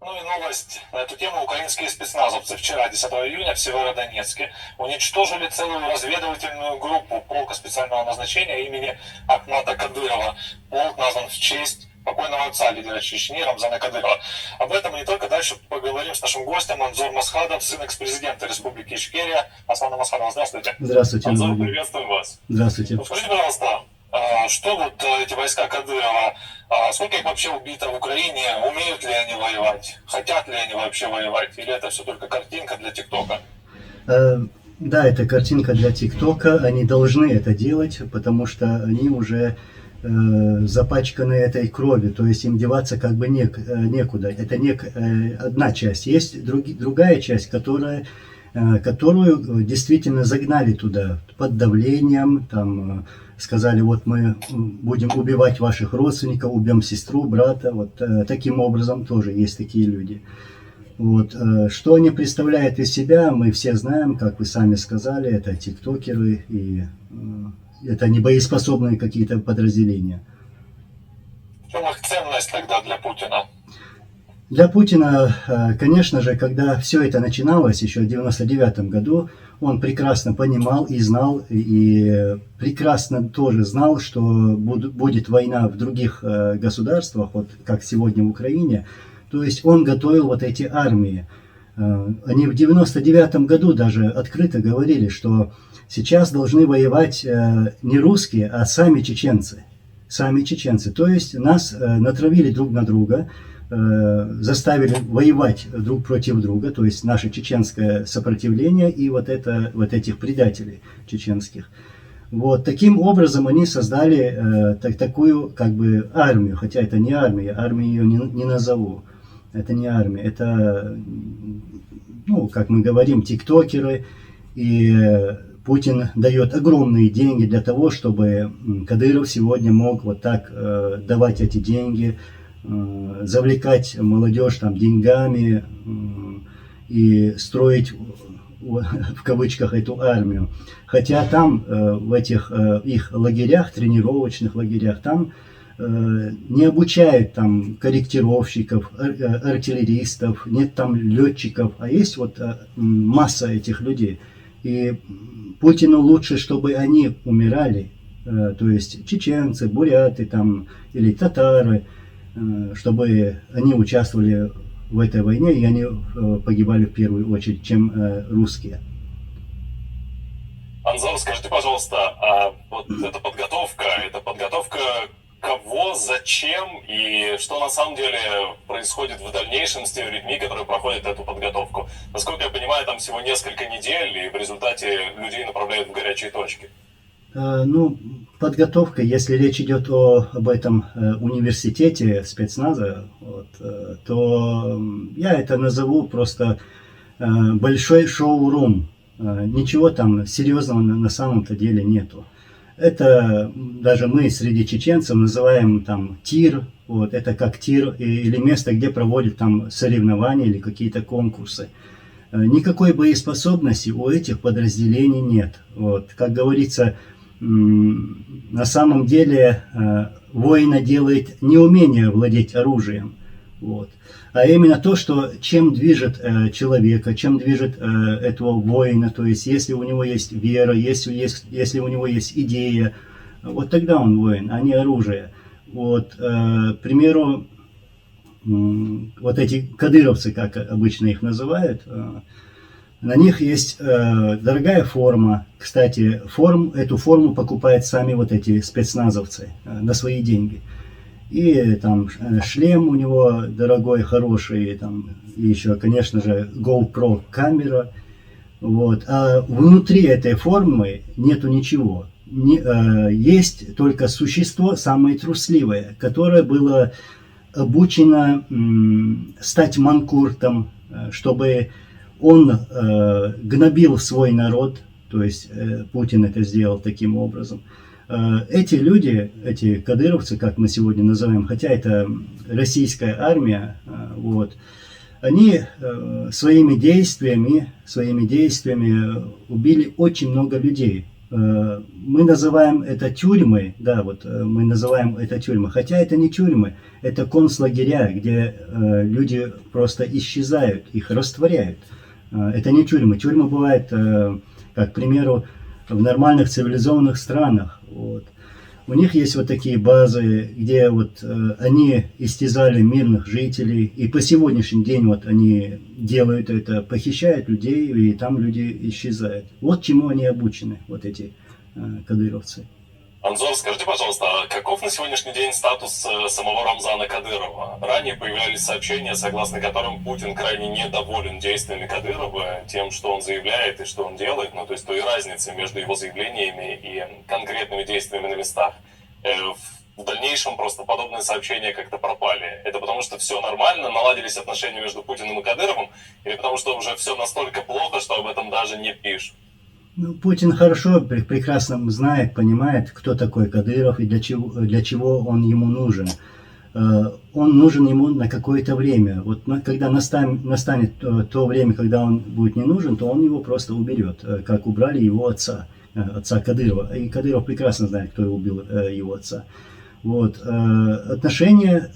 Ну и новость на эту тему. Украинские спецназовцы вчера, 10 июня, в Северодонецке уничтожили целую разведывательную группу полка специального назначения имени Ахмата Кадырова. Полк назван в честь покойного отца лидера Чечни Рамзана Кадырова. Об этом и не только. Дальше поговорим с нашим гостем Анзор Масхадов, сын экс-президента Республики Ичкерия. Аслана Масхадов, здравствуйте. Здравствуйте, Анзор, приветствую вас. Здравствуйте. Скажите, пожалуйста, что вот эти войска Кадырова, сколько их вообще убито в Украине, умеют ли они воевать, хотят ли они вообще воевать, или это все только картинка для ТикТока? Да, это картинка для ТикТока, они должны это делать, потому что они уже запачканы этой кровью, то есть им деваться как бы некуда. Это одна часть. Есть другая часть, которую действительно загнали туда под давлением, там сказали, вот мы будем убивать ваших родственников, убьем сестру, брата, вот таким образом тоже есть такие люди. Вот. Что они представляют из себя, мы все знаем, как вы сами сказали, это тиктокеры, и это не боеспособные какие-то подразделения. В чем их ценность тогда для Путина? Для Путина, конечно же, когда все это начиналось еще в 1999 году, он прекрасно понимал и знал, и прекрасно тоже знал, что будет война в других государствах, вот как сегодня в Украине. То есть он готовил вот эти армии. Они в 1999 году даже открыто говорили, что сейчас должны воевать не русские, а сами чеченцы. Сами чеченцы. То есть нас натравили друг на друга, заставили воевать друг против друга, то есть наше чеченское сопротивление и вот этих предателей чеченских. Вот таким образом они создали такую как бы армию, хотя это не армия, армией ее не назову. Это не армия, это, ну, как мы говорим, тиктокеры, и Путин дает огромные деньги для того, чтобы Кадыров сегодня мог вот так давать эти деньги, завлекать молодежь там деньгами и строить в кавычках эту армию. Хотя там в этих их лагерях, тренировочных лагерях, там не обучают там корректировщиков, артиллеристов, нет там летчиков, а есть вот масса этих людей. И Путину лучше, чтобы они умирали, то есть чеченцы, буряты там или татары, чтобы они участвовали в этой войне, и они погибали в первую очередь, чем русские. Анзор, скажите, пожалуйста, а вот эта подготовка кого, зачем и что на самом деле происходит в дальнейшем с теми людьми, которые проходят эту подготовку? Насколько я понимаю, там всего несколько недель, и в результате людей направляют в горячие точки. Ну, подготовка, если речь идет об этом университете спецназа, вот, то я это назову просто большой шоу-рум. Ничего там серьезного на самом-то деле нету. Это даже мы среди чеченцев называем там тир, вот, это как тир или место, где проводят там соревнования или какие-то конкурсы. Никакой боеспособности у этих подразделений нет. Вот, как говорится, на самом деле воина делает не умение владеть оружием, вот, а именно то, что чем движет человека, чем движет этого воина, то есть если у него есть вера, если у него есть идея, вот тогда он воин, а не оружие. Вот, к примеру, вот эти кадыровцы, как обычно их называют, на них есть дорогая форма. Кстати, эту форму покупают сами вот эти спецназовцы на свои деньги. И там шлем у него дорогой, хороший, там, и еще, конечно же, GoPro камера. Вот. А внутри этой формы нету ничего. Есть только существо самое трусливое, которое было обучено стать манкуртом, чтобы он гнобил свой народ, то есть Путин это сделал таким образом. Эти люди, эти кадыровцы, как мы сегодня называем, хотя это российская армия, вот, они своими действиями убили очень много людей. Мы называем это тюрьмы, да, вот мы называем это тюрьмы, хотя это не тюрьмы, это концлагеря, где люди просто исчезают, их растворяют. Это не тюрьмы. Тюрьмы бывают, как, к примеру, в нормальных цивилизованных странах. Вот. У них есть вот такие базы, где вот они истязали мирных жителей, и по сегодняшний день вот они делают это, похищают людей, и там люди исчезают. Вот чему они обучены, вот эти кадыровцы. Анзор, скажите, пожалуйста, а каков на сегодняшний день статус самого Рамзана Кадырова? Ранее появлялись сообщения, согласно которым Путин крайне недоволен действиями Кадырова, тем, что он заявляет и что он делает, ну, то есть той разницы между его заявлениями и конкретными действиями на местах. В дальнейшем просто подобные сообщения как-то пропали. Это потому что все нормально, наладились отношения между Путиным и Кадыровым, или потому что уже все настолько плохо, что об этом даже не пишут? Ну, Путин хорошо, прекрасно знает, понимает, кто такой Кадыров и для чего он ему нужен. Он нужен ему на какое-то время. Вот когда настанет то время, когда он будет не нужен, то он его просто уберет, как убрали его отца Кадырова. И Кадыров прекрасно знает, кто убил его отца. Вот. Отношения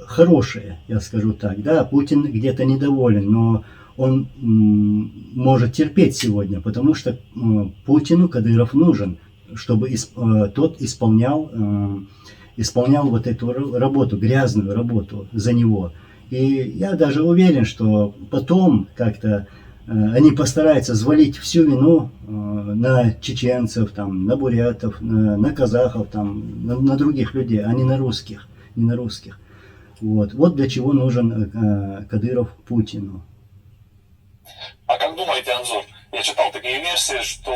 хорошие, я скажу так. Да, Путин где-то недоволен, но он может терпеть сегодня, потому что Путину Кадыров нужен, чтобы тот исполнял вот эту работу, грязную работу за него. И я даже уверен, что потом как-то они постараются взвалить всю вину на чеченцев, там, на бурятов, на казахов, там, на других людей, а не на русских. Вот для чего нужен Кадыров Путину. А как думаете, Анзор, я читал такие версии, что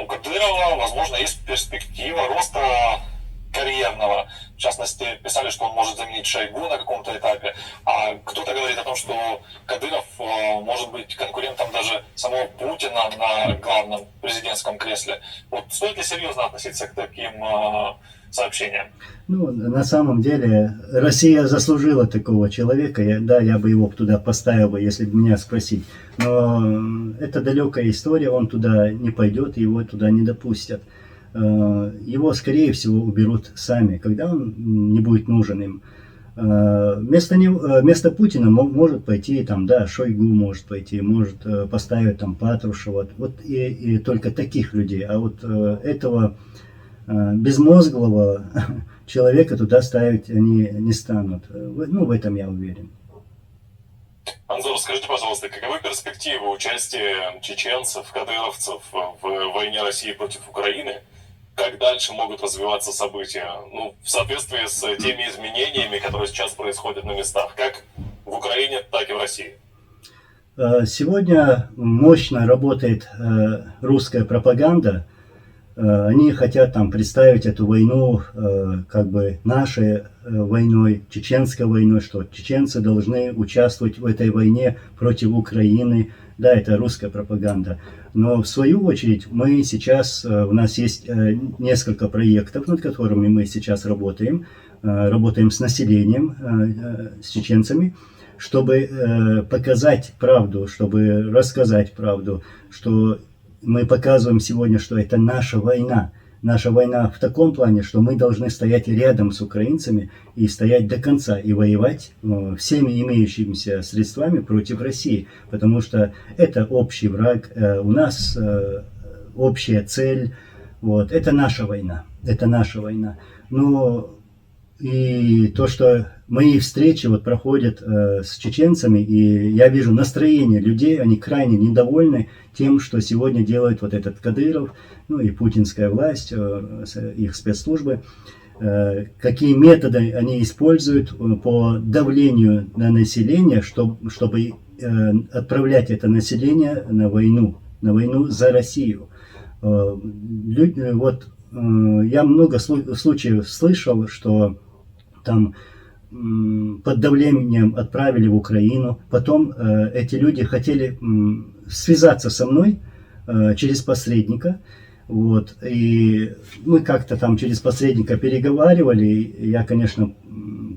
у Кадырова, возможно, есть перспектива роста карьерного. В частности, писали, что он может заменить Шойгу на каком-то этапе. А кто-то говорит о том, что Кадыров может быть конкурентом даже самого Путина на главном президентском кресле. Вот стоит ли серьезно относиться к таким сообщениям? Ну, на самом деле, Россия заслужила такого человека. Я бы его туда поставил, если бы меня спросить. Но это далекая история, он туда не пойдет, его туда не допустят. Его, скорее всего, уберут сами, когда он не будет нужен им. Вместо Путина может пойти, там, да, Шойгу может пойти, может поставить там Патрушева. Вот и только таких людей. А вот этого безмозглого человека туда ставить они не станут. Ну, в этом я уверен. Анзор, скажите, пожалуйста, каковы перспективы участия чеченцев, кадыровцев в войне России против Украины? Как дальше могут развиваться события? Ну, в соответствии с теми изменениями, которые сейчас происходят на местах, как в Украине, так и в России. Сегодня мощно работает русская пропаганда. Они хотят там представить эту войну как бы нашей войной, чеченской войной, что чеченцы должны участвовать в этой войне против Украины. Да, это русская пропаганда. Но в свою очередь мы сейчас, у нас есть несколько проектов, над которыми мы сейчас работаем. Работаем с населением, с чеченцами, чтобы показать правду, чтобы рассказать правду, что мы показываем сегодня, что это наша война. Наша война в таком плане, что мы должны стоять рядом с украинцами и стоять до конца, и воевать всеми имеющимися средствами против России. Потому что это общий враг, у нас общая цель. Вот. Это наша война. Это наша война. Но и то, что мои встречи вот проходят с чеченцами, и я вижу настроение людей, они крайне недовольны тем, что сегодня делает вот этот Кадыров, ну и путинская власть, их спецслужбы, какие методы они используют по давлению на население, чтобы отправлять это население на войну за Россию. Вот я много случаев слышал, что там под давлением отправили в Украину. Потом эти люди хотели связаться со мной через посредника. Вот, и мы как-то там через посредника переговаривали. Я, конечно,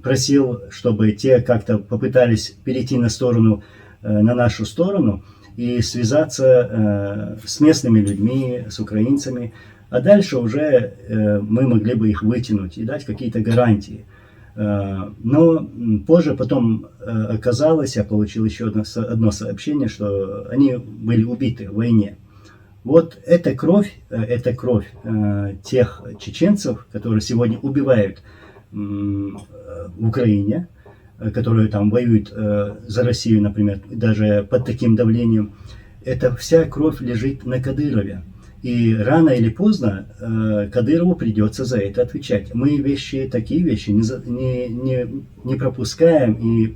просил, чтобы те как-то попытались перейти на нашу сторону. и связаться с местными людьми, с украинцами, а дальше уже мы могли бы их вытянуть и дать какие-то гарантии. Но позже потом оказалось, я получил еще одно сообщение, что они были убиты в войне. Вот это кровь тех чеченцев, которые сегодня убивают в Украине, которые там воюют за Россию, например, даже под таким давлением. Эта вся кровь лежит на Кадырове. И рано или поздно Кадырову придется за это отвечать. Мы такие вещи не пропускаем и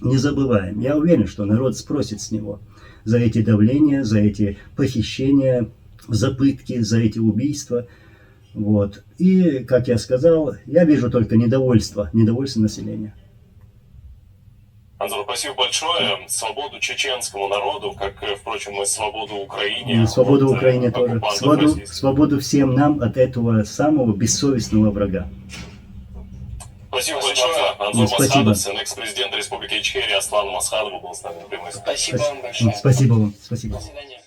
не забываем. Я уверен, что народ спросит с него за эти давления, за эти похищения, за пытки, за эти убийства. Вот. И, как я сказал, я вижу только недовольство населения. Анзор, спасибо большое. Свободу чеченскому народу, как, впрочем, и свободу Украине. И свободу от Украине тоже. оккупантов российских. Свободу всем нам от этого самого бессовестного врага. Спасибо большое. Анзор Спасибо. Масхадов, сын экс-президента Республики Ичкерия Аслан Масхадов был с нами на прямой связи. Спасибо вам большое. Спасибо вам. Спасибо. До свидания.